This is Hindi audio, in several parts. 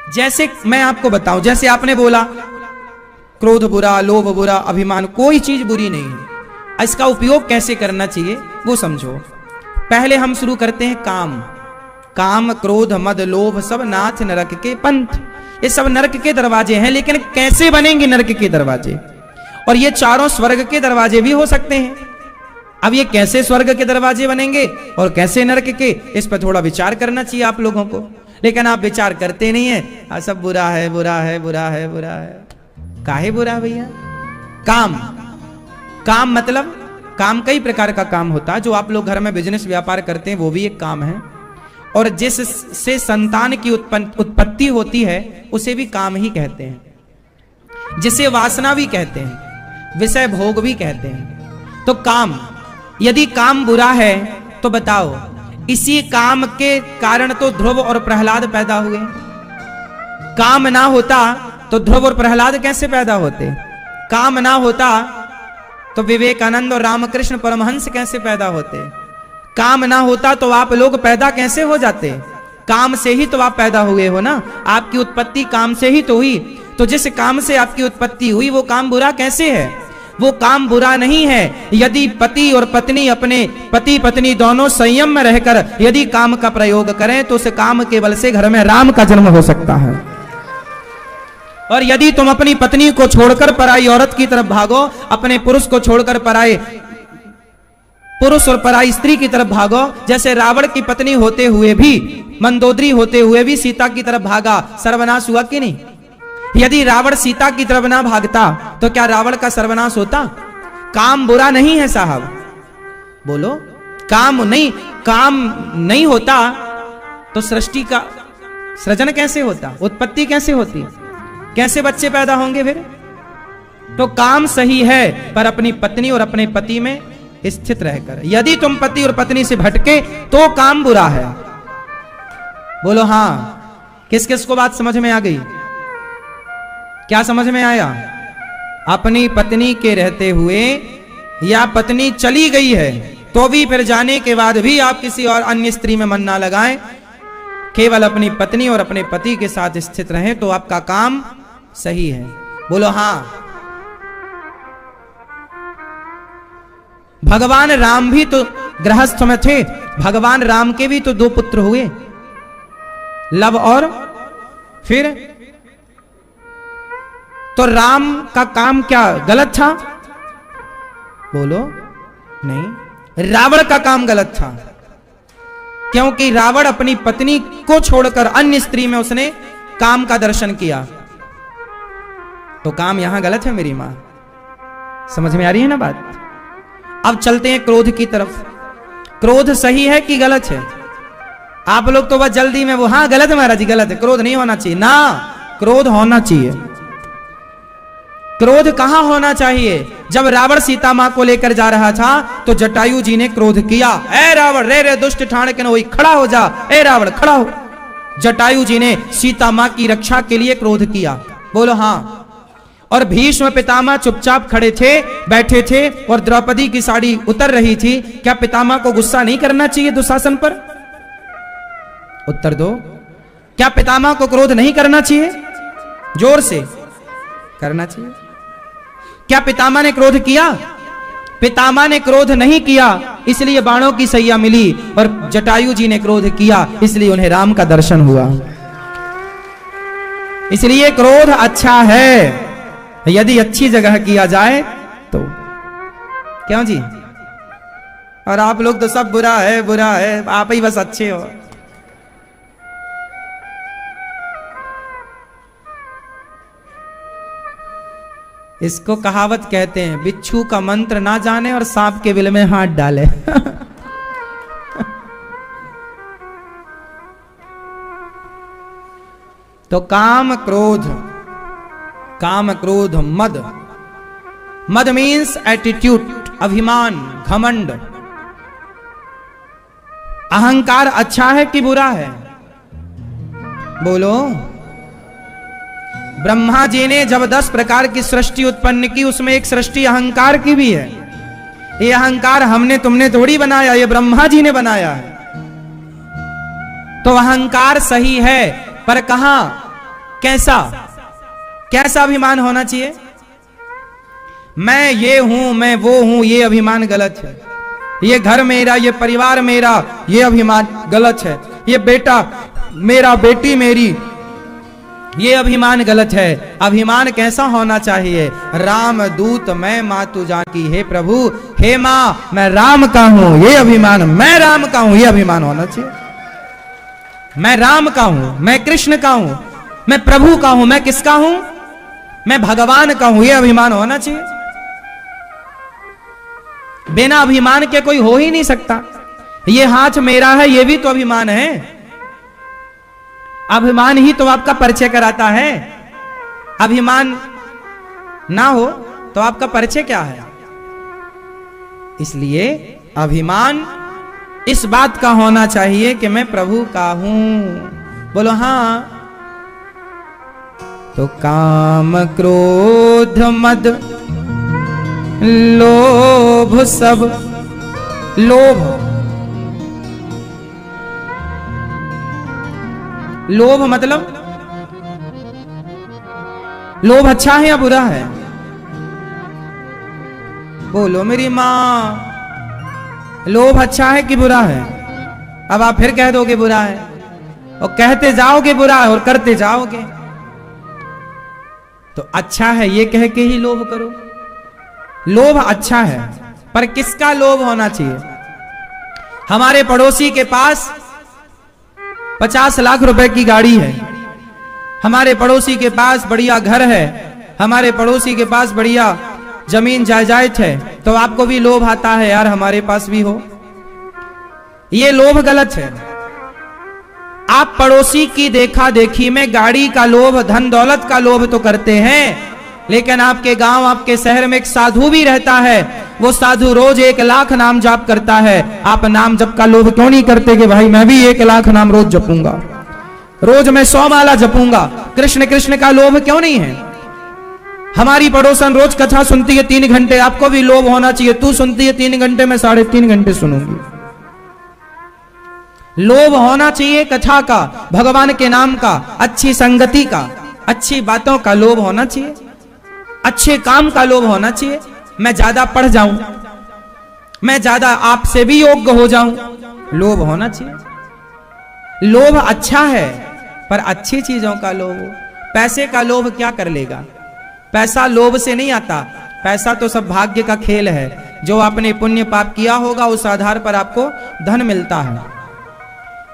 जैसे मैं आपको बताऊं, जैसे आपने बोला क्रोध बुरा, लोभ बुरा, अभिमान, कोई चीज बुरी नहीं है। इसका उपयोग कैसे करना चाहिए वो समझो। पहले हम शुरू करते हैं काम। काम, क्रोध, मद, लोभ सब नाथ नरक के पंथ। ये सब नरक के दरवाजे हैं, लेकिन कैसे बनेंगे नरक के दरवाजे? और ये चारों स्वर्ग के दरवाजे भी हो सकते हैं। अब ये कैसे स्वर्ग के दरवाजे बनेंगे और कैसे नरक के, इस पर थोड़ा विचार करना चाहिए आप लोगों को, लेकिन आप विचार करते नहीं है। सब बुरा है, बुरा है, बुरा है, बुरा है। काहे बुरा भैया? काम, काम मतलब काम कई प्रकार का काम होता है। जो आप लोग घर में बिजनेस व्यापार करते हैं वो भी एक काम है, और जिससे संतान की उत्पत्ति होती है उसे भी काम ही कहते हैं, जिसे वासना भी कहते हैं, विषय भोग भी कहते हैं। तो काम, यदि काम बुरा है तो बताओ, इसी काम के कारण तो ध्रुव और प्रहलाद पैदा हुए। काम ना होता तो ध्रुव और प्रहलाद कैसे पैदा होते? काम ना होता तो विवेकानंद और रामकृष्ण परमहंस कैसे पैदा होते? काम ना होता तो आप लोग पैदा कैसे हो जाते? काम से ही तो आप पैदा हुए हो ना, आपकी उत्पत्ति काम से ही तो हुई। तो जिस काम से आपकी उत्पत्ति हुई वो काम बुरा कैसे है? वो काम बुरा नहीं है। यदि पति और पत्नी, अपने पति पत्नी दोनों संयम में रहकर यदि काम का प्रयोग करें तो उस काम के बल से घर में राम का जन्म हो सकता है। और यदि तुम अपनी पत्नी को छोड़कर पराई औरत की तरफ भागो, अपने पुरुष को छोड़कर पराई पुरुष और पराई स्त्री की तरफ भागो, जैसे रावण की पत्नी होते हुए भी, मंदोदरी होते हुए भी सीता की तरफ भागा, सर्वनाश हुआ कि नहीं? यदि रावण सीता की तरफ ना भागता तो क्या रावण का सर्वनाश होता? काम बुरा नहीं है साहब, बोलो। काम नहीं होता तो सृष्टि का सृजन कैसे होता? उत्पत्ति कैसे होती? कैसे बच्चे पैदा होंगे फिर? तो काम सही है, पर अपनी पत्नी और अपने पति में स्थित रहकर। यदि तुम पति और पत्नी से भटके तो काम बुरा है। बोलो हाँ। किस किस को बात समझ में आ गई? क्या समझ में आया? अपनी पत्नी के रहते हुए या पत्नी चली गई है तो भी फिर जाने के बाद भी आप किसी और अन्य स्त्री में मन ना लगाएं, केवल अपनी पत्नी और अपने पति के साथ स्थित रहें तो आपका काम सही है। बोलो हाँ। भगवान राम भी तो गृहस्थ में थे। भगवान राम के भी तो 2 पुत्र हुए, लव और फिर। तो राम का काम क्या गलत था? बोलो नहीं, रावण का काम गलत था, क्योंकि रावण अपनी पत्नी को छोड़कर अन्य स्त्री में उसने काम का दर्शन किया। तो काम यहां गलत है मेरी मां। समझ में आ रही है ना बात? अब चलते हैं क्रोध की तरफ। क्रोध सही है कि गलत है? आप लोग तो बस जल्दी में वो, हाँ गलत है महाराज जी, गलत है, क्रोध नहीं होना चाहिए ना। क्रोध होना चाहिए। क्रोध कहां होना चाहिए? जब रावण सीता मां को लेकर जा रहा था तो जटायु जी ने क्रोध किया, ए रावण, रे रे दुष्ट ठाण के न होई, खड़ा हो जा, ए रावण खड़ा हो। जटायु जी ने सीता मां की रक्षा के लिए क्रोध किया। बोलो हाँ। और भीष्म पितामह चुपचाप खड़े थे, बैठे थे, और द्रौपदी की साड़ी उतर रही थी। क्या पितामह को गुस्सा नहीं करना चाहिए दुशासन पर? उत्तर दो। क्या पितामह को क्रोध नहीं करना चाहिए? जोर से करना चाहिए। क्या पितामह ने क्रोध किया? पितामह ने क्रोध नहीं किया, इसलिए बाणों की सैया मिली, और जटायु जी ने क्रोध किया, इसलिए उन्हें राम का दर्शन हुआ। इसलिए क्रोध अच्छा है यदि अच्छी जगह किया जाए तो। क्यों जी? और आप लोग तो सब बुरा है, बुरा है, आप ही बस अच्छे हो। इसको कहावत कहते हैं, बिच्छू का मंत्र ना जाने और सांप के बिल में हाथ डाले। तो काम क्रोध मद। मद मीन्स एटीट्यूड, अभिमान, घमंड। अहंकार अच्छा है कि बुरा है? बोलो। ब्रह्मा जी ने जब 10 प्रकार की सृष्टि उत्पन्न की, उसमें एक सृष्टि अहंकार की भी है। ये अहंकार हमने तुमने थोड़ी बनाया, ये ब्रह्मा जी ने बनाया है। तो अहंकार सही है, पर कहां? कैसा कैसा अभिमान होना चाहिए? मैं ये हूं, मैं वो हूं, ये अभिमान गलत है। ये घर मेरा, ये परिवार मेरा, ये अभिमान गलत है। ये बेटा मेरा, बेटी मेरी, ये अभिमान गलत है। अभिमान कैसा होना चाहिए? राम दूत मैं मातु जाकी, हे प्रभु, हे मां, मैं राम का हूं, ये अभिमान, मैं राम का हूं, ये अभिमान होना चाहिए। मैं राम का हूं, मैं कृष्ण का हूं, मैं प्रभु का हूं, मैं किसका हूं? मैं भगवान का हूं, ये अभिमान होना चाहिए। बिना अभिमान के कोई हो ही नहीं सकता। ये हाथ मेरा है, ये भी तो अभिमान है। अभिमान ही तो आपका परिचय कराता है। अभिमान ना हो तो आपका परिचय क्या है? इसलिए अभिमान इस बात का होना चाहिए कि मैं प्रभु का हूं। बोलो हां। तो काम क्रोध मद लोभ सब, लोभ मतलब लोभ अच्छा है या बुरा है? बोलो मेरी मां, लोभ अच्छा है कि बुरा है? अब आप फिर कह दोगे बुरा है, और कहते जाओगे बुरा है और करते जाओगे। तो अच्छा है ये कह के ही लोभ करो। लोभ अच्छा है, पर किसका लोभ होना चाहिए? हमारे पड़ोसी के पास 50 लाख रुपए की गाड़ी है, हमारे पड़ोसी के पास बढ़िया घर है, हमारे पड़ोसी के पास बढ़िया जमीन जायदाद है, तो आपको भी लोभ आता है यार हमारे पास भी हो। ये लोभ गलत है। आप पड़ोसी की देखा देखी में गाड़ी का लोभ, धन दौलत का लोभ तो करते हैं, लेकिन आपके गांव, आपके शहर में एक साधु भी रहता है। वो साधु रोज 1 लाख नाम जाप करता है। आप नाम जप का लोभ क्यों नहीं करते कि भाई मैं भी 1 लाख नाम रोज जपूंगा, रोज मैं 100 माला जपूंगा? कृष्ण कृष्ण का लोभ क्यों नहीं है? हमारी पड़ोसन रोज कथा सुनती है 3 घंटे, आपको भी लोभ होना चाहिए। तू सुनती है 3 घंटे, मैं 3.5 घंटे सुनूंगी। लोभ होना चाहिए कथा का, भगवान के नाम का, अच्छी संगति का, अच्छी बातों का लोभ होना चाहिए, अच्छे काम का लोभ होना चाहिए। मैं ज्यादा पढ़ जाऊं, मैं ज्यादा आपसे भी योग्य हो जाऊं, लोभ होना चाहिए। लोभ अच्छा है, पर अच्छी चीजों का लोभ। पैसे का लोभ क्या कर लेगा? पैसा लोभ से नहीं आता। पैसा तो सब भाग्य का खेल है। जो आपने पुण्य पाप किया होगा उस आधार पर आपको धन मिलता है।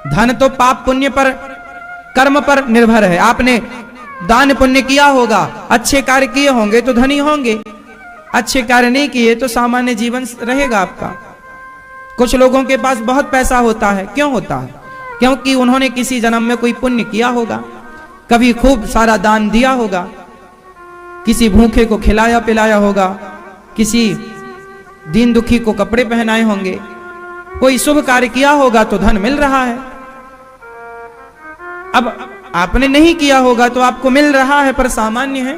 धन तो पाप पुण्य पर, कर्म पर निर्भर है। आपने दान पुण्य किया होगा, अच्छे कार्य किए होंगे तो धनी होंगे, अच्छे कार्य नहीं किए तो सामान्य जीवन रहेगा आपका। कुछ लोगों के पास बहुत पैसा होता है, क्यों होता है? क्योंकि उन्होंने किसी जन्म में कोई पुण्य किया होगा, कभी खूब सारा दान दिया होगा, किसी भूखे को खिलाया पिलाया होगा, किसी दीन दुखी को कपड़े पहनाए होंगे, कोई शुभ कार्य किया होगा तो धन मिल रहा है। अब आपने नहीं किया होगा तो आपको मिल रहा है, पर सामान्य है,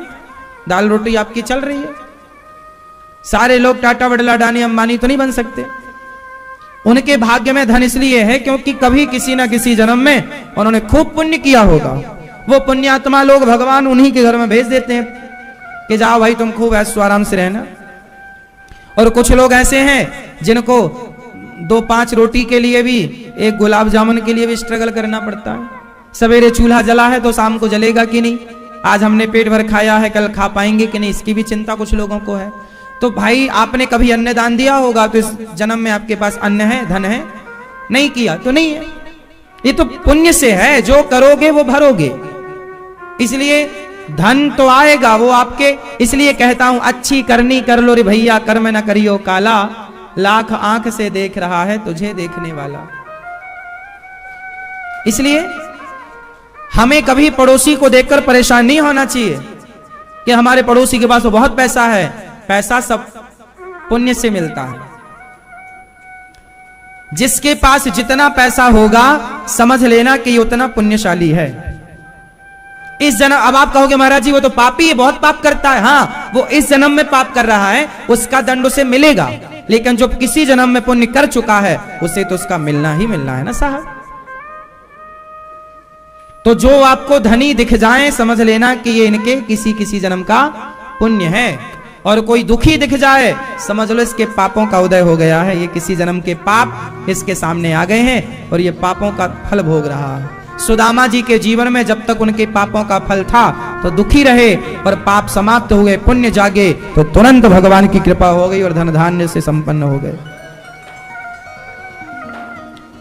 दाल रोटी आपकी चल रही है। सारे लोग टाटा बिरला अडानी अंबानी तो नहीं बन सकते। उनके भाग्य में धन इसलिए है क्योंकि कभी किसी ना किसी जन्म में उन्होंने खूब पुण्य किया होगा। वो पुण्यात्मा लोग भगवान उन्हीं के घर में भेज देते हैं कि जाओ भाई तुम खूब ऐश आराम से रहना। और कुछ लोग ऐसे हैं जिनको 2-5 रोटी के लिए भी, 1 गुलाब जामुन के लिए भी स्ट्रगल करना पड़ता है। सवेरे चूल्हा जला है तो शाम को जलेगा कि नहीं, आज हमने पेट भर खाया है कल खा पाएंगे कि नहीं, इसकी भी चिंता कुछ लोगों को है। तो भाई आपने कभी अन्न दान दिया होगा तो इस जन्म में आपके पास अन्न है, धन है? नहीं किया तो नहीं है। ये तो पुण्य से है, जो करोगे वो भरोगे। इसलिए धन तो आएगा वो आपके। इसलिए कहता हूं अच्छी करनी कर लो रे भैया, कर्म न करियो काला, लाख आंख से देख रहा है तुझे देखने वाला। इसलिए हमें कभी पड़ोसी को देखकर परेशान नहीं होना चाहिए कि हमारे पड़ोसी के पास तो बहुत पैसा है। पैसा सब पुण्य से मिलता है। जिसके पास जितना पैसा होगा समझ लेना कि ये उतना पुण्यशाली है। इस जन्म, अब आप कहोगे महाराज जी वो तो पापी है, बहुत पाप करता है। हाँ, वो इस जन्म में पाप कर रहा है, उसका दंड उसे मिलेगा, लेकिन जो किसी जन्म में पुण्य कर चुका है उसे तो उसका मिलना ही मिलना है ना साहब। तो जो आपको धनी दिख जाए समझ लेना कि ये इनके किसी किसी जन्म का पुण्य है, और कोई दुखी दिख जाए समझ लो इसके पापों का उदय हो गया है, ये किसी जन्म के पाप इसके सामने आ गए हैं और ये पापों का फल भोग रहा है। सुदामा जी के जीवन में जब तक उनके पापों का फल था तो दुखी रहे, और पाप समाप्त हुए, पुण्य जागे तो तुरंत भगवान की कृपा हो गई और धन धान्य से संपन्न हो गए।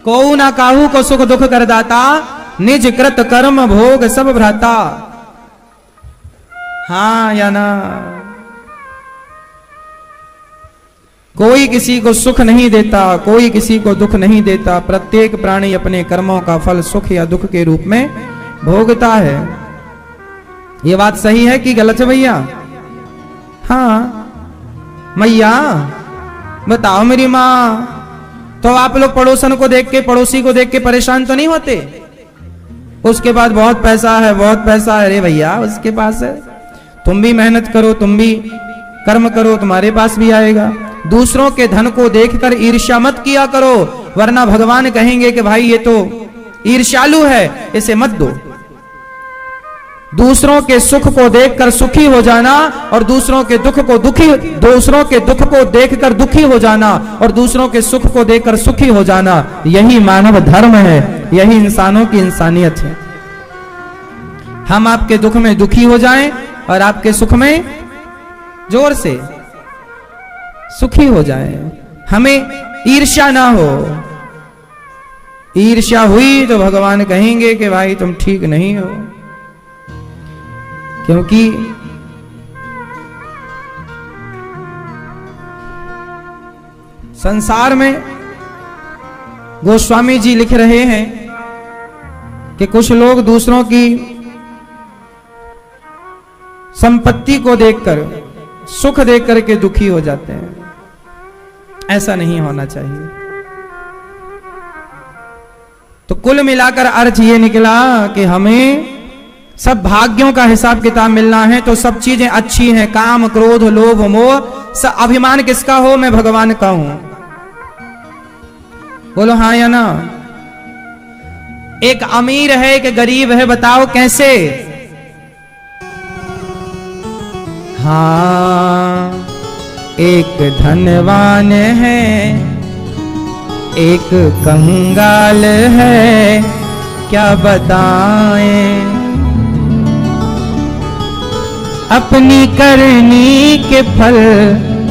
को ना काहू को सुख दुख कर दाता, निज कृत कर्म भोग सब भ्राता। हाँ या ना? कोई किसी को सुख नहीं देता, कोई किसी को दुख नहीं देता। प्रत्येक प्राणी अपने कर्मों का फल सुख या दुख के रूप में भोगता है। ये बात सही है कि गलत है भैया? हाँ मैया बताओ मेरी माँ, तो आप लोग पड़ोसन को देख के, पड़ोसी को देख के परेशान तो नहीं होते? उसके पास बहुत पैसा है, बहुत पैसा है। अरे भैया उसके पास है, तुम भी मेहनत करो, तुम भी कर्म करो, तुम्हारे पास भी आएगा। दूसरों के धन को देखकर ईर्ष्या मत किया करो, वरना भगवान कहेंगे कि भाई ये तो ईर्ष्यालु है, इसे मत दो। दूसरों के सुख को देखकर सुखी हो जाना और दूसरों के दुख को देखकर दुखी हो जाना और दूसरों के सुख को देखकर सुखी हो जाना, यही मानव धर्म है, यही इंसानों की इंसानियत है। हम आपके दुख में दुखी हो जाएं और आपके सुख में जोर से सुखी हो जाएं। हमें ईर्ष्या ना हो। ईर्ष्या हुई तो भगवान कहेंगे कि भाई तुम ठीक नहीं हो, क्योंकि संसार में गोस्वामी जी लिख रहे हैं कि कुछ लोग दूसरों की संपत्ति को देखकर, सुख देखकर के दुखी हो जाते हैं। ऐसा नहीं होना चाहिए। तो कुल मिलाकर अर्थ ये निकला कि हमें सब भाग्यों का हिसाब किताब मिलना है, तो सब चीजें अच्छी हैं। काम क्रोध लोभ मोह, सब अभिमान किसका हो? मैं भगवान का हूं। बोलो हाँ या ना? एक अमीर है, एक गरीब है, बताओ कैसे? हाँ, एक धनवान है, एक कंगाल है, क्या बताएं? अपनी करनी के फल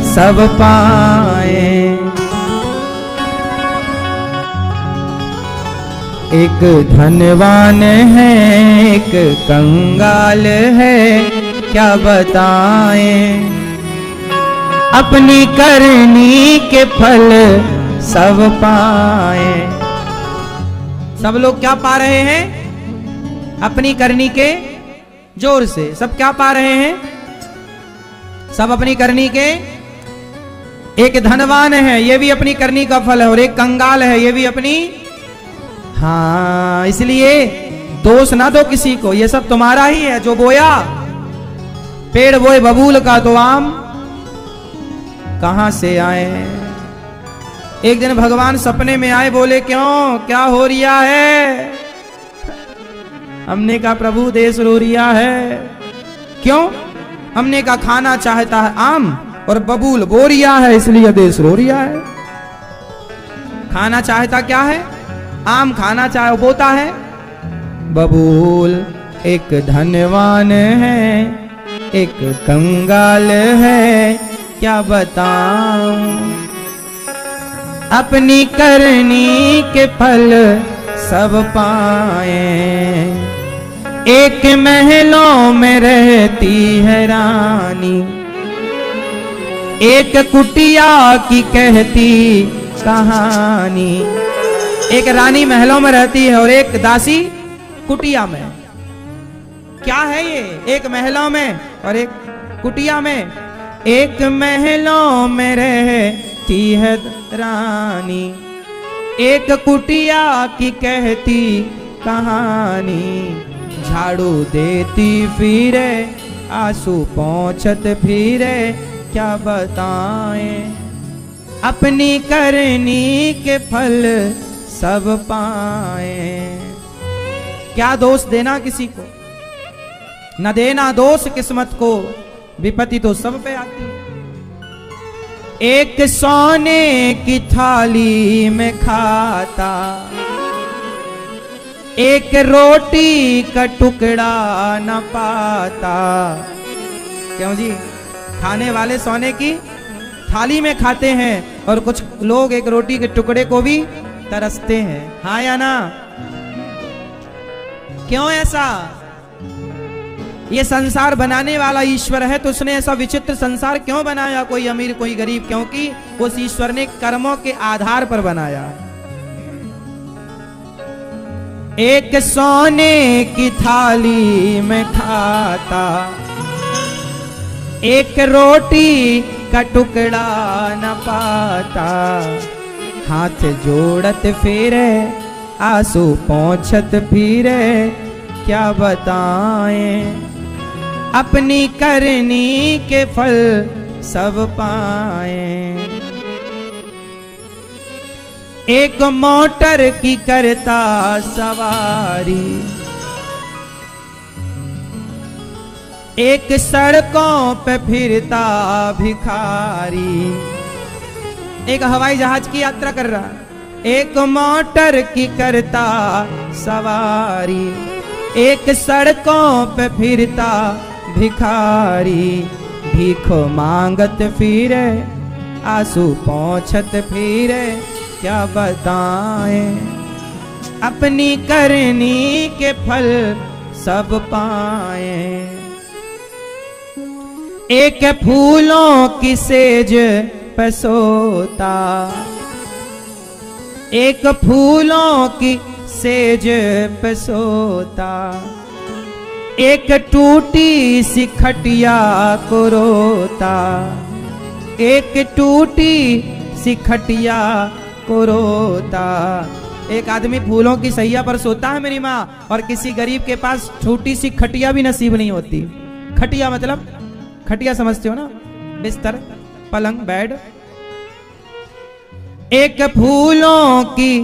सब पाए। एक धनवान है, एक कंगाल है, क्या बताएं? अपनी करनी के फल सब पाए। सब लोग क्या पा रहे हैं? अपनी करनी के जोर से सब क्या पा रहे हैं? सब अपनी करनी के। एक धनवान है, ये भी अपनी करनी का फल है, और एक कंगाल है, ये भी अपनी। हाँ, इसलिए दोष ना दो किसी को, ये सब तुम्हारा ही है। जो बोया पेड़ बोए बबूल का, तो आम कहां से आए? एक दिन भगवान सपने में आए, बोले क्यों, क्या हो रिया है? हमने कहा प्रभु देश रो रिया है। क्यों? हमने कहा खाना चाहता है आम और बबूल बो रिया है, इसलिए देश रो रिया है। खाना चाहता क्या है? आम खाना चाहे, बोता है बबूल। एक धनवान है, एक कंगाल है, क्या बताऊं? अपनी करनी के फल सब पाए। एक महलों में रहती है रानी, एक कुटिया की कहती कहानी। एक रानी महलों में रहती है और एक दासी कुटिया में। क्या है ये? एक महलों में और एक कुटिया में। एक महलों में रहती है रानी, एक कुटिया की कहती कहानी। झाड़ू देती फिरे, आंसू पोंछत फिरे, क्या बताएं? अपनी करनी के फल सब पाए। क्या दोष देना किसी को, न देना दोष किस्मत को, विपत्ति तो सब पे आती है। एक सोने की थाली में खाता, एक रोटी का टुकड़ा न पाता। क्यों जी? खाने वाले सोने की थाली में खाते हैं और कुछ लोग एक रोटी के टुकड़े को भी तरसते हैं। हाँ या ना? क्यों ऐसा? ये संसार बनाने वाला ईश्वर है, तो उसने ऐसा विचित्र संसार क्यों बनाया? कोई अमीर कोई गरीब, क्योंकि उस ईश्वर ने कर्मों के आधार पर बनाया। एक सोने की थाली में खाता, एक रोटी का टुकड़ा न पाता। हाथ जोड़त फिरे, आंसू पोंछत फिरे, क्या बताएं अपनी करनी के फल सब पाएं। एक मोटर की करता सवारी, एक सड़कों पे फिरता भिखारी। एक हवाई जहाज की यात्रा कर रहा, एक मोटर की करता सवारी, एक सड़कों पे फिरता भिखारी। भीख मांगत फिरे, आंसू पोंछत फिरे, क्या बताएं अपनी करनी के फल सब पाएं। एक फूलों की सेज पे सोता, एक फूलों की सेज पे सोता, एक टूटी सी खटिया को रोता, एक टूटी सी खटिया को रोता। एक आदमी फूलों की सैया पर सोता है मेरी माँ, और किसी गरीब के पास छोटी सी खटिया भी नसीब नहीं होती। खटिया मतलब, खटिया समझते हो ना, बिस्तर, पलंग, बेड। एक फूलों की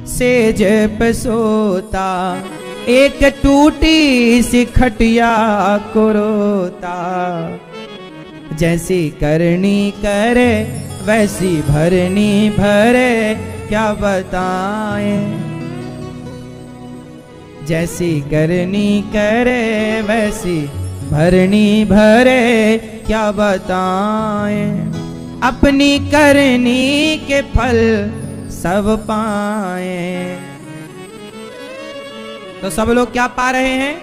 सेज पे सोता, एक टूटी सी खटिया को रोता। जैसी करनी करे वैसी भरनी भरे, क्या बताएं जैसी करनी करे वैसी भरनी भरे, क्या बताएं अपनी करनी के फल सब पाएं। तो सब लोग क्या पा रहे हैं?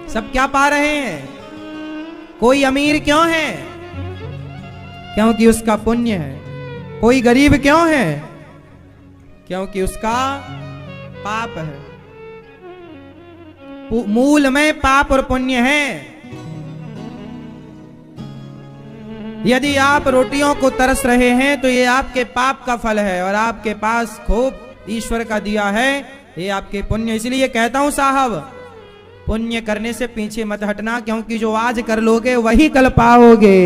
सब क्या पा रहे हैं? कोई अमीर क्यों है? क्योंकि उसका पुण्य है। कोई गरीब क्यों है? क्योंकि उसका पाप है। मूल में पाप और पुण्य है। यदि आप रोटियों को तरस रहे हैं तो ये आपके पाप का फल है, और आपके पास खूब ईश्वर का दिया है, ये आपके पुण्य। इसलिए कहता हूं साहब, पुण्य करने से पीछे मत हटना, क्योंकि जो आज कर लोगे वही कल पाओगे,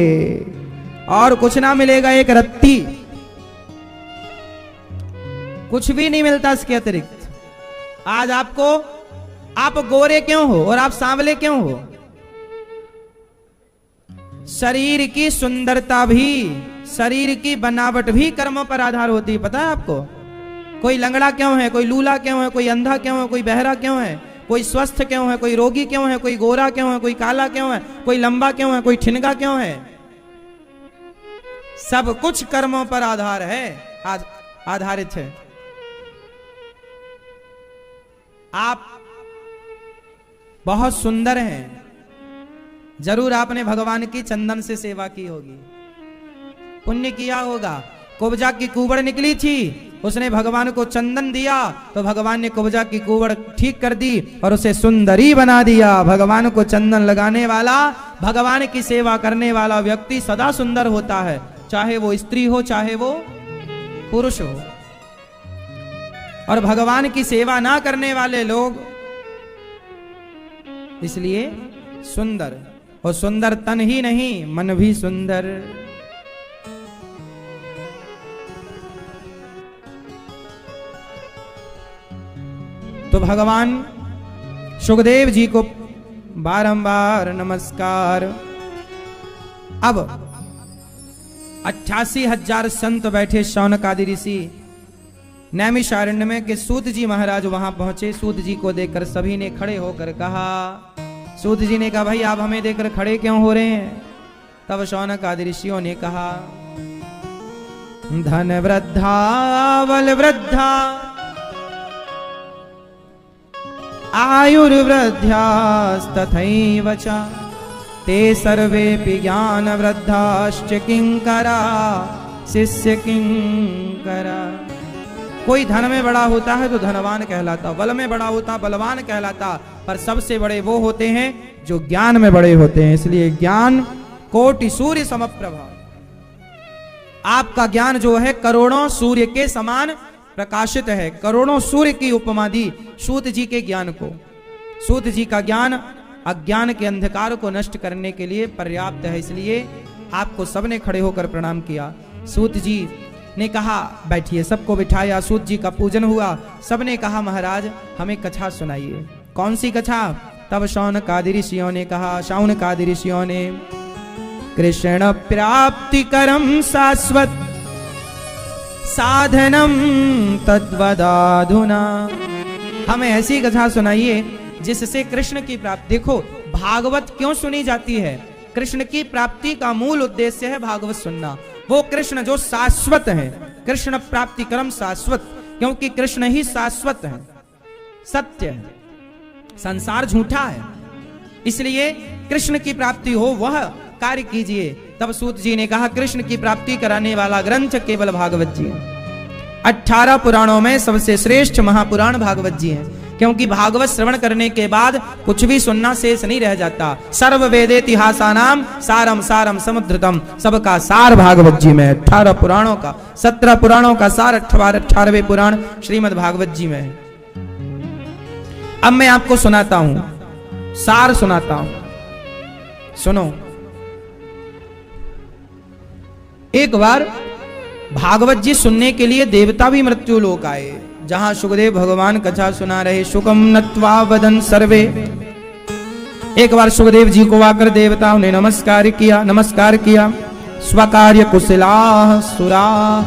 और कुछ ना मिलेगा। एक रत्ती, कुछ भी नहीं मिलता इसके अतिरिक्त। आज आपको, आप गोरे क्यों हो और आप सांवले क्यों हो? शरीर की सुंदरता भी, शरीर की बनावट भी कर्मों पर आधार होती है, पता है आपको? कोई लंगड़ा क्यों है, कोई लूला क्यों है, कोई अंधा क्यों है, कोई बहरा क्यों है, कोई स्वस्थ क्यों है, कोई रोगी क्यों है, कोई गोरा क्यों है, कोई काला क्यों है, कोई लंबा क्यों है, कोई ठिनगा क्यों है? सब कुछ कर्मों पर आधार है, आधारित है। आप बहुत सुंदर हैं, जरूर आपने भगवान की चंदन से सेवा की होगी, पुण्य किया होगा। कुब्जा की कुबड़ निकली थी, उसने भगवान को चंदन दिया, तो भगवान ने कुब्जा की कुबड़ ठीक कर दी और उसे सुंदरी बना दिया। भगवान को चंदन लगाने वाला, भगवान की सेवा करने वाला व्यक्ति सदा सुंदर होता है, चाहे वो स्त्री हो चाहे वो पुरुष हो। और भगवान की सेवा ना करने वाले लोग इसलिए सुंदर, और सुंदर तन ही नहीं मन भी सुंदर। तो भगवान सुखदेव जी को बारंबार नमस्कार। अब 88,000 संत बैठे शौनकादि ऋषि नैमिषारण्य में कि सूत जी महाराज वहां पहुंचे। सूत जी को देखकर सभी ने खड़े होकर कहा, सूत जी ने कहा भाई आप हमें देखकर खड़े क्यों हो रहे हैं? तब शौनकादि ऋषियों ने कहा धन वृद्धा बल वृद्धा आयुर्वृद्ध्यास्तथैव च ते सर्वेऽपि ज्ञान वृद्धाश्च किंकरा शिष्य किंकरा। कोई धन में बड़ा होता है तो धनवान कहलाता, बल में बड़ा होता बलवान कहलाता, पर सबसे बड़े वो होते हैं जो ज्ञान में बड़े होते हैं। इसलिए ज्ञान कोटि सूर्य समप्रभा, आपका ज्ञान जो है करोड़ों सूर्य के समान प्रकाशित है। करोड़ों सूर्य की उपमा दी सूत जी के ज्ञान को। सूत जी का ज्ञान अज्ञान के अंधकार को नष्ट करने के लिए पर्याप्त है। इसलिए आपको सबने खड़े होकर प्रणाम किया। सूत जी ने कहा बैठिए, सबको बिठाया। सूत जी का पूजन हुआ। सबने कहा महाराज हमें कथा सुनाइए। कौन सी कथा? तब शौनकादि ऋषियों ने कहा, शौनकादि ऋषियों ने कृष्ण प्राप्ति करम शाश्वत साधनम तद्वदाधुना। हमें ऐसी कथा सुनाइए जिससे कृष्ण की प्राप्ति। देखो भागवत क्यों सुनी जाती है? कृष्ण की प्राप्ति का मूल उद्देश्य है भागवत सुनना। वो कृष्ण जो शाश्वत है, कृष्ण प्राप्ति कर्म शाश्वत, क्योंकि कृष्ण ही शाश्वत है, सत्य है, संसार झूठा है। इसलिए कृष्ण की प्राप्ति हो वह कार्य कीजिए। तब सूत जी ने कहा कृष्ण की प्राप्ति कराने वाला ग्रंथ केवल भागवत जी है। 18 पुराणों में सबसे श्रेष्ठ महापुराण भागवत जी हैं, क्योंकि भागवत श्रवण करने के बाद कुछ भी सुनना शेष नहीं रह जाता। सर्व वेदेतिहासानाम सारम सारम समुद्रतम, सबका सार भागवत जी में। 18 पुराणों का 17 पुराणों का सार 18वें पुराण श्रीमद् भागवत जी में है। अब मैं आपको सुनाता हूं, सार सुनाता हूं, सुनो। एक बार भागवत जी सुनने के लिए देवता भी मृत्यु लोक आए, जहां सुखदेव भगवान कथा सुना रहे। सुखम नत्वा वदन सर्वे। एक बार सुखदेव जी को आकर देवताओं ने नमस्कार किया। स्वकार्य कुशला सुरा।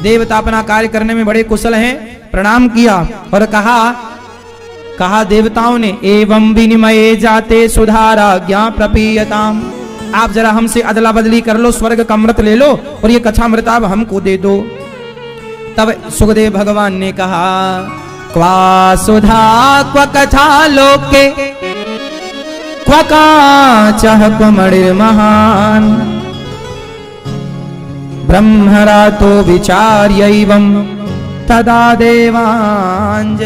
देवता अपना कार्य करने में बड़े कुशल हैं, प्रणाम किया और कहा देवताओं ने एवं विनिमये जाते सुधारा ज्ञा प्रपीयताम। आप जरा हमसे अदला बदली कर लो, स्वर्ग का अमृत ले लो और ये कथा अमृत आप हमको दे दो। तब सुखदेव भगवान ने कहा क्वा सुधा क्व कथा लोके क्व काचः क्व मणिर्महान् ब्रह्मरातो विचार्यैवं तदा देवांजहास्यः।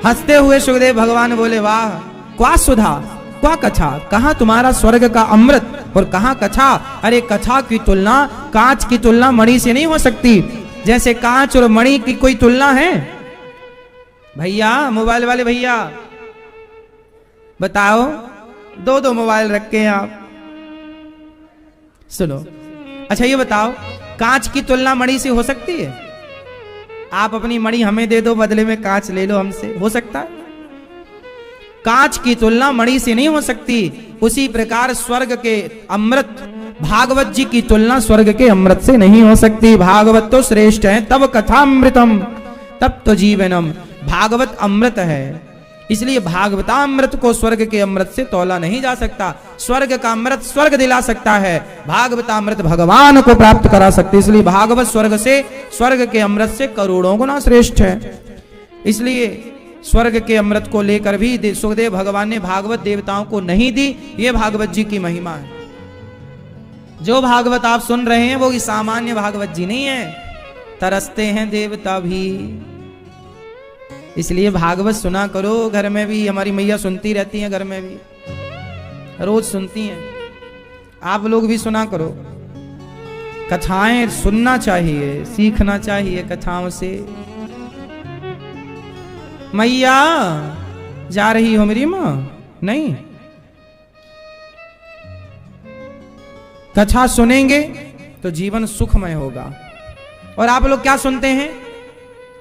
हंसते हुए सुखदेव भगवान बोले वाह, क्वा सुधा क्वा कथा, कहां तुम्हारा स्वर्ग का अमृत और कहां कथा। अरे कथा की तुलना, कांच की तुलना मणि से नहीं हो सकती। जैसे कांच और मणि की कोई तुलना है? भैया मोबाइल वाले भैया बताओ, दो मोबाइल रखे हैं आप, सुनो। अच्छा ये बताओ कांच की तुलना मणि से हो सकती है? आप अपनी मणि हमें दे दो, बदले में कांच ले लो हमसे, हो सकता है? कांच की तुलना मणि से नहीं हो सकती। उसी प्रकार स्वर्ग के अमृत, भागवत जी की तुलना स्वर्ग के अमृत से नहीं हो सकती। भागवत तो श्रेष्ठ है, तब कथामृतम, तब तो जीवनम। भागवत अमृत है, इसलिए भागवतामृत को स्वर्ग के अमृत से तौला नहीं जा सकता। स्वर्ग का अमृत स्वर्ग दिला सकता है, भागवतामृत भगवान को प्राप्त करा सकती। इसलिए भागवत स्वर्ग के अमृत से करोड़ों गुना श्रेष्ठ है। इसलिए स्वर्ग के अमृत को लेकर भी सुखदेव भगवान ने भागवत देवताओं को नहीं दी। ये भागवत जी की महिमा है। जो भागवत आप सुन रहे हैं वो सामान्य भागवत जी नहीं है, तरसते हैं देवता भी। इसलिए भागवत सुना करो घर में भी। हमारी मैया सुनती रहती हैं, घर में भी रोज सुनती हैं। आप लोग भी सुना करो। कथाएं सुनना चाहिए, सीखना चाहिए कथाओं से। मैया जा रही हो मेरी मां? नहीं, कथा सुनेंगे तो जीवन सुखमय होगा। और आप लोग क्या सुनते हैं?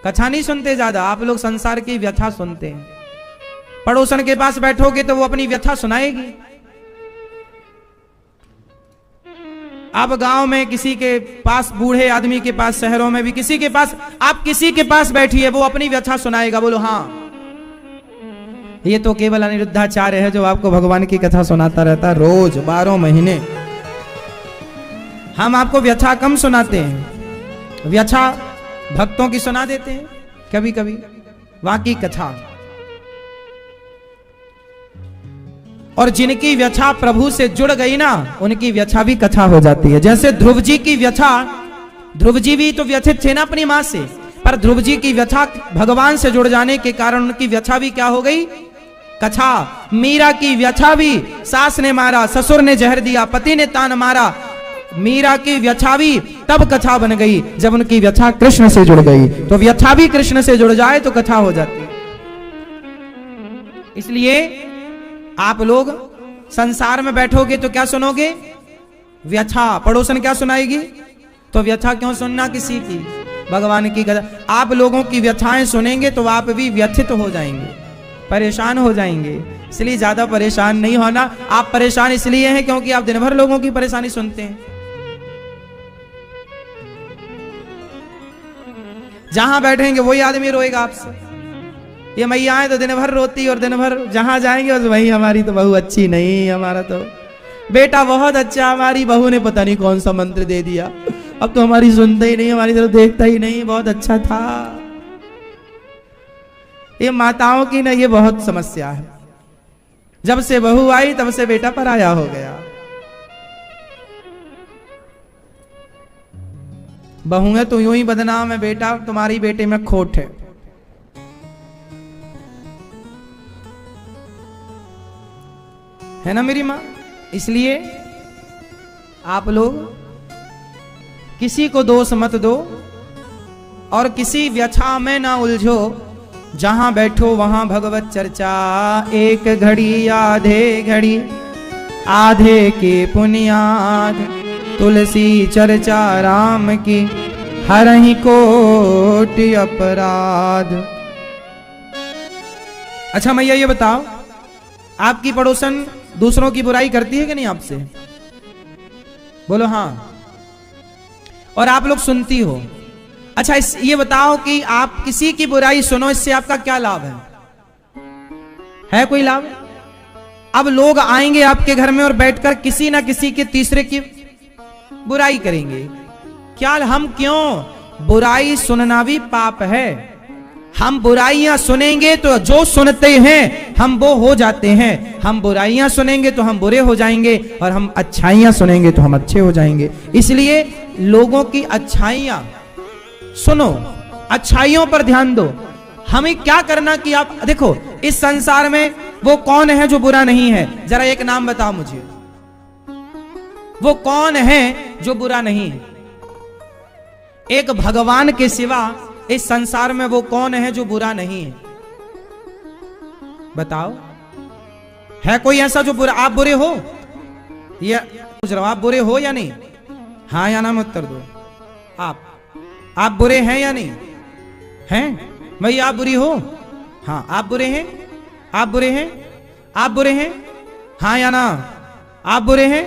कथा नहीं सुनते ज्यादा, आप लोग संसार की व्यथा सुनते हैं। पड़ोसन के पास बैठोगे तो वो अपनी व्यथा सुनाएगी। आप गांव में किसी के पास, बूढ़े आदमी के पास, शहरों में भी किसी के पास, आप किसी के पास बैठिए, वो अपनी व्यथा सुनाएगा। बोलो हाँ। ये तो केवल अनिरुद्धाचार्य है जो आपको भगवान की कथा सुनाता रहता है रोज 12 महीने। हम आपको व्यथा कम सुनाते हैं, व्यथा भक्तों की सुना देते हैं कभी कभी, वाकई कथा। और जिनकी व्यथा प्रभु से जुड़ गई ना, उनकी व्यथा भी कथा हो जाती है। जैसे ध्रुव जी की व्यथा, ध्रुव जी भी तो व्यथित थे ना अपनी मां से, पर ध्रुव जी की व्यथा भगवान से जुड़ जाने के कारण उनकी व्यथा भी क्या हो गई? कथा। मीरा की व्यथा भी, सास ने मारा, ससुर ने जहर दिया, पति ने तान मारा, मीरा की व्यथा भी तब कथा बन गई जब उनकी व्यथा कृष्ण से जुड़ गई। तो व्यथा भी कृष्ण से जुड़ जाए तो कथा हो जाती है। इसलिए आप लोग संसार में बैठोगे तो क्या सुनोगे? व्यथा। पड़ोसन क्या सुनाएगी? तो व्यथा क्यों सुनना किसी की, भगवान की कथा। आप लोगों की व्यथाएं सुनेंगे तो आप भी व्यथित हो जाएंगे, परेशान हो जाएंगे। इसलिए ज्यादा परेशान नहीं होना। आप परेशान इसलिए हैं क्योंकि आप दिन भर लोगों की परेशानी सुनते हैं। जहां बैठेंगे वही आदमी रोएगा आपसे। ये मैया तो दिन भर रोती और दिन भर जहां जाएंगे बस वही, हमारी तो बहू अच्छी नहीं, हमारा तो बेटा बहुत अच्छा, हमारी बहू ने पता नहीं कौन सा मंत्र दे दिया, अब तो हमारी सुनता ही नहीं, हमारी तरफ देखता ही नहीं, बहुत अच्छा था। ये माताओं की ना ये बहुत समस्या है। जब से बहू आई तब से बेटा पराया हो गया। बहू है तो यूं ही बदनाम है, बेटा तुम्हारी बेटे में खोट है ना मेरी मां। इसलिए आप लोग किसी को दोष मत दो और किसी व्यथा में ना उलझो। जहां बैठो वहां भगवत चर्चा, एक घड़ी आधे घड़ी, आधे के पुनियाद, तुलसी चर्चा राम की, हरहि कोटि अपराध। अच्छा मैया ये बताओ, आपकी पड़ोसन दूसरों की बुराई करती है कि नहीं आपसे? बोलो हाँ। और आप लोग सुनती हो। अच्छा ये बताओ कि आप किसी की बुराई सुनो, इससे आपका क्या लाभ है कोई लाभ? अब लोग आएंगे आपके घर में और बैठकर किसी ना किसी के तीसरे की बुराई करेंगे। क्या हम क्यों? बुराई सुनना भी पाप है। हम बुराइयां सुनेंगे तो जो सुनते हैं हम वो हो जाते हैं। हम बुराइयां सुनेंगे तो हम बुरे हो जाएंगे और हम अच्छाइयां सुनेंगे तो हम अच्छे हो जाएंगे। इसलिए लोगों की अच्छाइयां सुनो, अच्छाइयों पर ध्यान दो। हमें क्या करना कि आप देखो इस संसार में वो कौन है जो बुरा नहीं है? जरा एक नाम बताओ मुझे, वो कौन है जो बुरा नहीं है? एक भगवान के सिवा इस संसार में वो कौन है जो बुरा नहीं है? बताओ, है कोई ऐसा जो बुरा? आप बुरे हो? ये पूछ रहा हूं, आप बुरे हो या नहीं? हाँ या ना में उत्तर दो। आप बुरे हैं या नहीं? हैं भाई? आप बुरी हो? हाँ। आप बुरे हैं? आप बुरे हैं? आप बुरे हैं? हाँ या ना? आप बुरे हैं?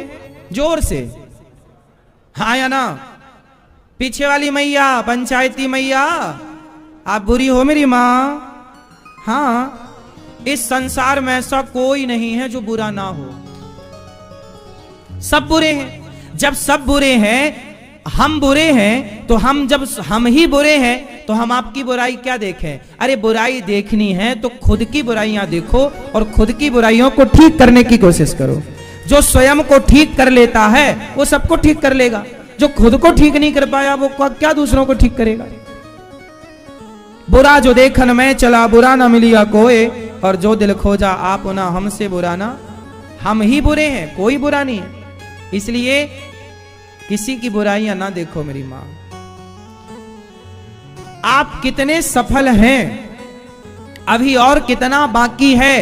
जोर से हाँ या ना? पीछे वाली मैया, पंचायती मैया, आप बुरी हो मेरी मां? हाँ। इस संसार में ऐसा कोई नहीं है जो बुरा ना हो, सब बुरे हैं। जब सब बुरे हैं, हम बुरे हैं, तो जब हम ही बुरे हैं तो हम आपकी बुराई क्या देखें? अरे बुराई देखनी है तो खुद की बुराइयां देखो और खुद की बुराइयों को ठीक करने की कोशिश करो। जो स्वयं को ठीक कर लेता है वो सबको ठीक कर लेगा। जो खुद को ठीक नहीं कर पाया वो क्या दूसरों को ठीक करेगा? बुरा जो देखन में चला, बुरा ना मिलिया कोई, और जो दिल खोजा आप ना हमसे बुरा ना। हम ही बुरे हैं, कोई बुरा नहीं है। इसलिए किसी की बुराइयां ना देखो मेरी मां। आप कितने सफल हैं, अभी और कितना बाकी है,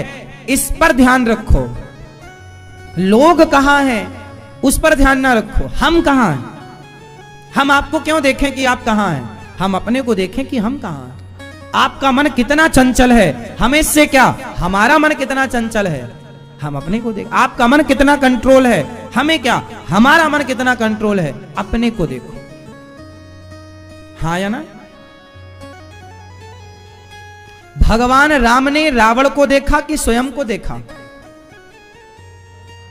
इस पर ध्यान रखो। लोग कहां हैं उस पर ध्यान ना रखो। हम कहां हैं? हम आपको क्यों देखें कि आप कहां हैं? हम अपने को देखें कि हम कहां हैं। आपका मन कितना चंचल है, हमें इससे क्या, हमारा मन कितना चंचल है, हम अपने को देख। आपका मन कितना कंट्रोल है, हमें क्या, हमारा मन कितना कंट्रोल है, अपने को देखो। हाँ या ना? भगवान राम ने रावण को देखा कि स्वयं को देखा?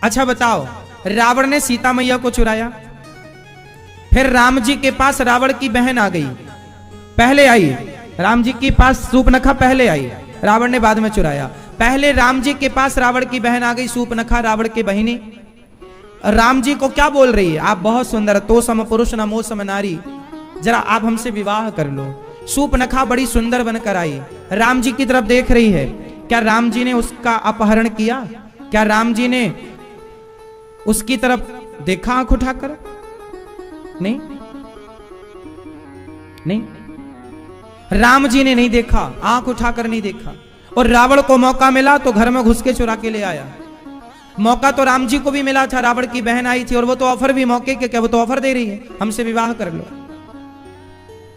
अच्छा बताओ, रावण ने सीता मैया को चुराया, फिर राम जी के पास रावण की बहन आ गई, पहले आई राम जी के पास सूर्पनखा, पहले आई, रावण ने बाद में चुराया। पहले राम जी के पास रावण की बहन आ गई सूर्पनखा, रावण की बहिनी, राम जी को क्या बोल रही है, आप बहुत सुंदर, तो सम पुरुष न मोह सम नारी, जरा आप हमसे विवाह कर लो। सूर्पनखा बड़ी सुंदर बनकर आई, राम जी की तरफ देख रही है। क्या राम जी ने उसका अपहरण किया? क्या राम जी ने उसकी तरफ देखा आंख उठाकर? नहीं, नहीं, राम जी ने नहीं देखा, आंख उठाकर नहीं देखा। और रावण को मौका मिला तो घर में घुस के चुरा के ले आया। मौका तो राम जी को भी मिला था, रावण की बहन आई थी और वो तो ऑफर भी मौके के, क्या वो तो ऑफर दे रही है, हमसे विवाह कर लो।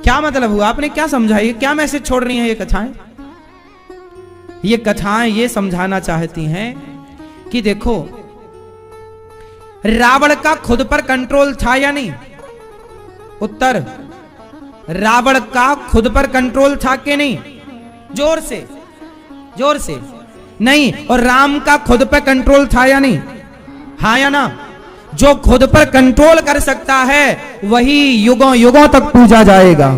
क्या मतलब हुआ? आपने क्या समझा? ये क्या मैसेज छोड़ रही हैं ये कथाएं? ये कथाएं ये समझाना चाहती हैं कि देखो, रावण का खुद पर कंट्रोल था या नहीं? उत्तर, रावण का खुद पर कंट्रोल था कि नहीं? जोर से, जोर से। नहीं। और राम का खुद पर कंट्रोल था या नहीं? हाँ या ना? जो खुद पर कंट्रोल कर सकता है वही युगों युगों तक पूजा जाएगा,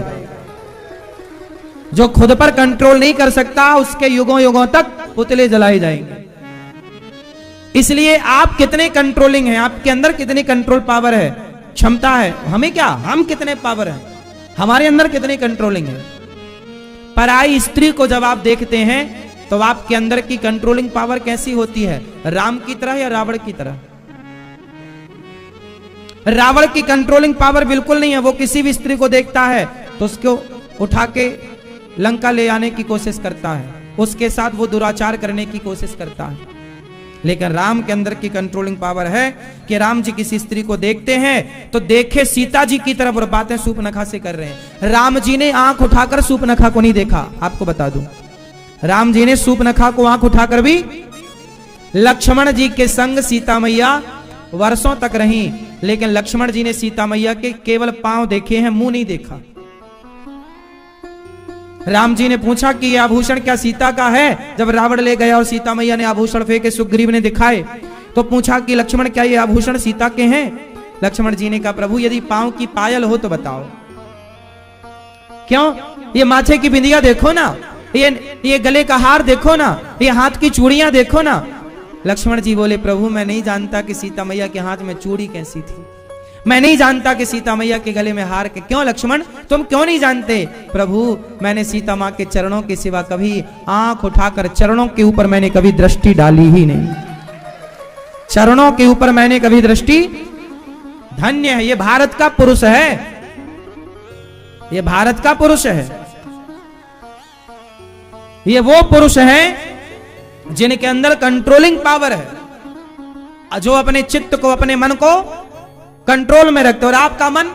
जो खुद पर कंट्रोल नहीं कर सकता उसके युगों युगों तक पुतले जलाए जाएंगे। इसलिए आप कितने कंट्रोलिंग हैं, आपके अंदर कितनी कंट्रोल पावर है, क्षमता है, हमें क्या, हम कितने पावर हैं, हमारे अंदर कितनी कंट्रोलिंग है। पराई स्त्री को जब आप देखते हैं तो आपके अंदर की कंट्रोलिंग पावर कैसी होती है, राम की तरह या रावण की तरह? रावण की कंट्रोलिंग पावर बिल्कुल नहीं है। वो किसी भी स्त्री को देखता है तो उसको उठा के लंका ले आने की कोशिश करता है, उसके साथ वो दुराचार करने की कोशिश करता है। लेकिन राम के अंदर की कंट्रोलिंग पावर है कि राम जी किसी स्त्री को देखते हैं तो देखे सीता जी की तरफ और बातें सूर्पनखा से कर रहे हैं। राम जी ने आंख उठाकर सूर्पनखा को नहीं देखा। आपको बता दूं, राम जी ने सूर्पनखा को आंख उठाकर भी, लक्ष्मण जी के संग सीता मैया वर्षों तक रही, लेकिन लक्ष्मण जी ने सीता मैया के केवल पांव देखे हैं, मुंह नहीं देखा। राम जी ने पूछा कि यह आभूषण क्या सीता का है? जब रावण ले गया और सीता मैया ने आभूषण फेंके, सुग्रीव ने दिखाए, तो पूछा कि लक्ष्मण क्या ये आभूषण सीता के हैं? लक्ष्मण जी ने कहा प्रभु यदि पांव की पायल हो तो बताओ। क्यों? ये माथे की बिंदिया देखो ना, ये गले का हार देखो ना, ये हाथ की चूड़ियां देखो ना। लक्ष्मण जी बोले प्रभु मैं नहीं जानता कि सीता मैया के हाथ में चूड़ी कैसी थी, मैं नहीं जानता कि सीता मैया के गले में हार के। क्यों लक्ष्मण, तुम क्यों नहीं जानते? प्रभु मैंने सीता माँ के चरणों के सिवा कभी आंख उठाकर चरणों के ऊपर मैंने कभी दृष्टि डाली ही नहीं, चरणों के ऊपर मैंने कभी दृष्टि। धन्य है, ये भारत का पुरुष है, ये भारत का पुरुष है, ये वो पुरुष है जिनके अंदर कंट्रोलिंग पावर है, जो अपने चित्त को, अपने मन को कंट्रोल में रखते। और आपका मन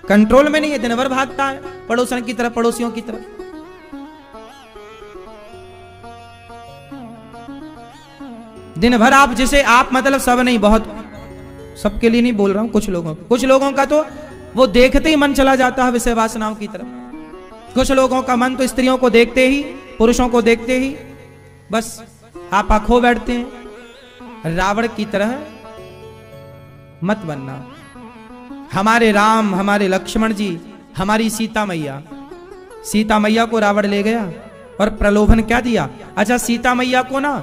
कंट्रोल में नहीं है, दिन भर भागता है पड़ोसन की तरफ, पड़ोसियों की तरफ। दिन भर आप, जिसे आप मतलब सब नहीं, बहुत सबके लिए नहीं बोल रहा हूं, कुछ लोगों का तो वो देखते ही मन चला जाता है विषय वासनाओं की तरफ। कुछ लोगों का मन तो स्त्रियों को देखते ही, पुरुषों को देखते ही बस आपा खो बैठते हैं। रावण की तरह मत बनना। हमारे राम, हमारे लक्ष्मण जी, हमारी सीता मैया को रावण ले गया और प्रलोभन क्या दिया? अच्छा सीता मैया को ना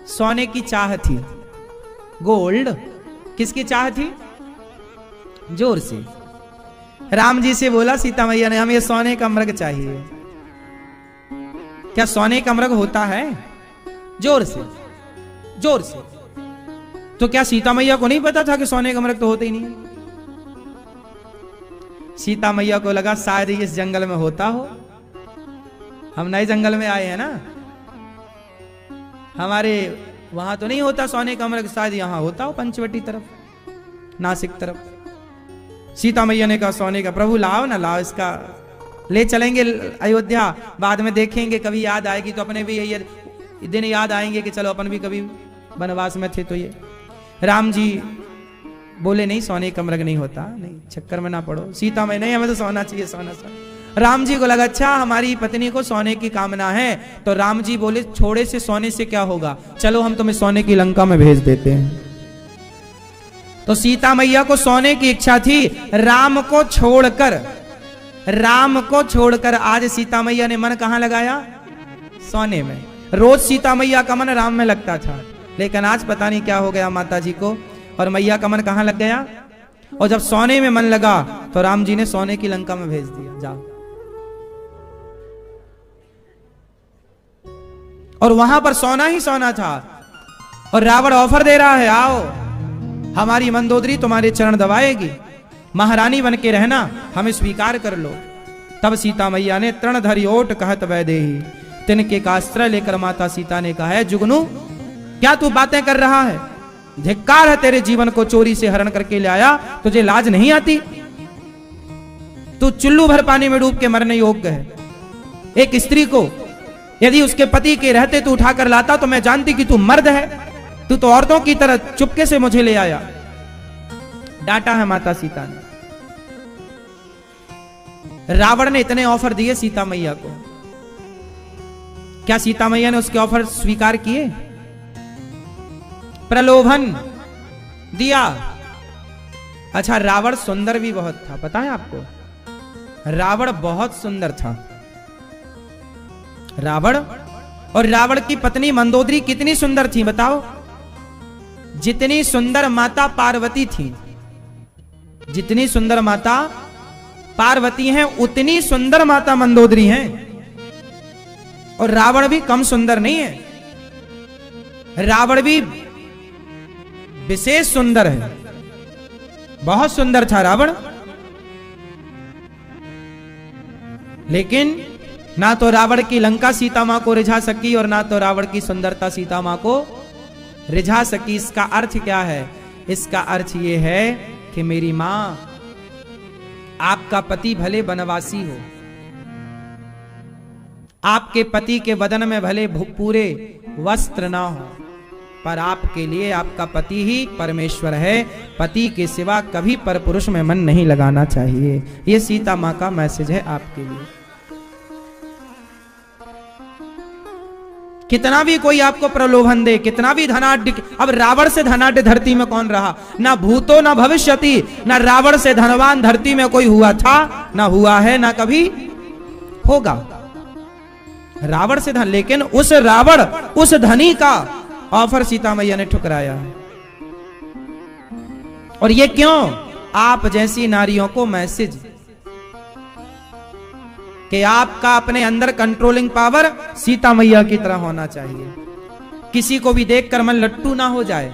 सोने की चाह थी, गोल्ड। किसकी चाह थी? जोर से राम जी से बोला सीता मैया ने हमें ये सोने का मृग चाहिए। क्या सोने का मृग होता है? जोर से, जोर से। तो क्या सीता मैया को नहीं पता था कि सोने का मृग तो होता ही नहीं? सीता मैया को लगा शायद इस जंगल में होता हो, हम नए जंगल में आए हैं ना, हमारे वहां तो नहीं होता सोने का मृग, शायद यहां होता हो पंचवटी तरफ, नासिक तरफ। सीता मैया ने कहा सोने का, प्रभु लाओ ना लाओ, इसका ले चलेंगे अयोध्या, बाद में देखेंगे कभी याद आएगी तो अपने भी यही दिन याद आएंगे कि चलो अपन भी कभी वनवास में थे। तो ये राम जी बोले नहीं, सोने का मृग नहीं होता, नहीं चक्कर में ना पड़ो। सीता में नहीं, हमें तो सोना चाहिए, सोना सोना। राम जी को लगा अच्छा हमारी पत्नी को सोने की कामना है, तो राम जी बोले छोड़े से सोने से क्या होगा, चलो हम तुम्हें सोने की लंका में भेज देते हैं। तो सीता मैया को सोने की इच्छा थी, राम को छोड़कर आज सीता मैया ने मन कहां लगाया, सोने में। रोज सीता मैया का मन राम में लगता था, लेकिन आज पता नहीं क्या हो गया माता जी को, और मैया का मन कहां लग गया। और जब सोने में मन लगा तो राम जी ने सोने की लंका में भेज दिया, जाओ। और वहां पर सोना ही सोना था, और रावण ऑफर दे रहा है, आओ हमारी मंदोदरी तुम्हारे चरण दबाएगी, महारानी बन के रहना, हमें स्वीकार कर लो। तब सीता मैया ने तृण धरि ओट कहत वैदेही, तिनके का अस्त्र लेकर माता सीता ने कहा है, जुगनू क्या तू बातें कर रहा है, धिक्कार है तेरे जीवन को चोरी से हरण करके ले आया, तुझे लाज नहीं आती, तू चुल्लू भर पानी में डूब के मरने योग्य है। एक स्त्री को यदि उसके पति के रहते तू उठाकर लाता तो मैं जानती कि तू मर्द है, तू तो औरतों की तरह चुपके से मुझे ले आया। डांटा है माता सीता ने। रावण ने इतने ऑफर दिए सीता मैया को, क्या सीता मैया ने उसके ऑफर स्वीकार किए, प्रलोभन दिया। अच्छा रावण सुंदर भी बहुत था, पता है आपको, रावण बहुत सुंदर था। रावण और रावण की पत्नी मंदोदरी कितनी सुंदर थी बताओ, जितनी सुंदर माता पार्वती थी, जितनी सुंदर माता पार्वती हैं उतनी सुंदर माता मंदोदरी हैं। और रावण भी कम सुंदर नहीं है, रावण भी विशेष सुंदर है, बहुत सुंदर था रावण। लेकिन ना तो रावण की लंका सीता मां को रिझा सकी, और ना तो रावण की सुंदरता सीता मां को रिझा सकी। इसका अर्थ क्या है, इसका अर्थ यह है कि मेरी मां, आपका पति भले वनवासी हो, आपके पति के बदन में भले पूरे वस्त्र ना हो, पर आपके लिए आपका पति ही परमेश्वर है। पति के सिवा कभी परपुरुष में मन नहीं लगाना चाहिए। यह सीता मां का मैसेज है आपके लिए। कितना भी कोई आपको प्रलोभन दे, कितना भी धनाढ़, अब रावण से धनाढ़ धरती में कौन रहा, ना भूतो ना भविष्यति, ना रावण से धनवान धरती में कोई हुआ था, ना हुआ है, ना कभी होगा। रावण से धन, लेकिन उस रावण, उस धनी का ऑफर सीता मैया ने ठुकराया। और ये क्यों, आप जैसी नारियों को मैसेज कि आपका अपने अंदर कंट्रोलिंग पावर सीता मैया की तरह होना चाहिए। किसी को भी देखकर मन लट्टू ना हो जाए,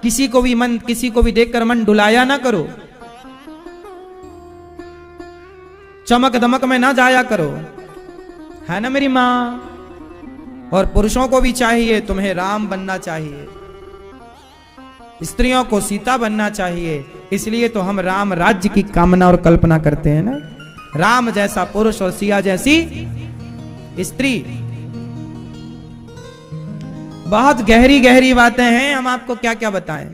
किसी को भी देखकर मन डुलाया ना करो, चमक दमक में ना जाया करो, है ना मेरी मां। और पुरुषों को भी चाहिए, तुम्हें राम बनना चाहिए, स्त्रियों को सीता बनना चाहिए। इसलिए तो हम राम राज्य की कामना और कल्पना करते हैं ना, राम जैसा पुरुष और सिया जैसी स्त्री। बहुत गहरी गहरी बातें हैं, हम आपको क्या क्या बताएं।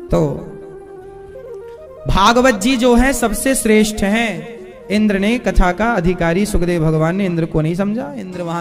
तो भागवत जी जो है सबसे श्रेष्ठ हैं। इंद्र ने कथा का अधिकारी सुखदेव भगवान ने इंद्र को नहीं समझा, इंद्र वहां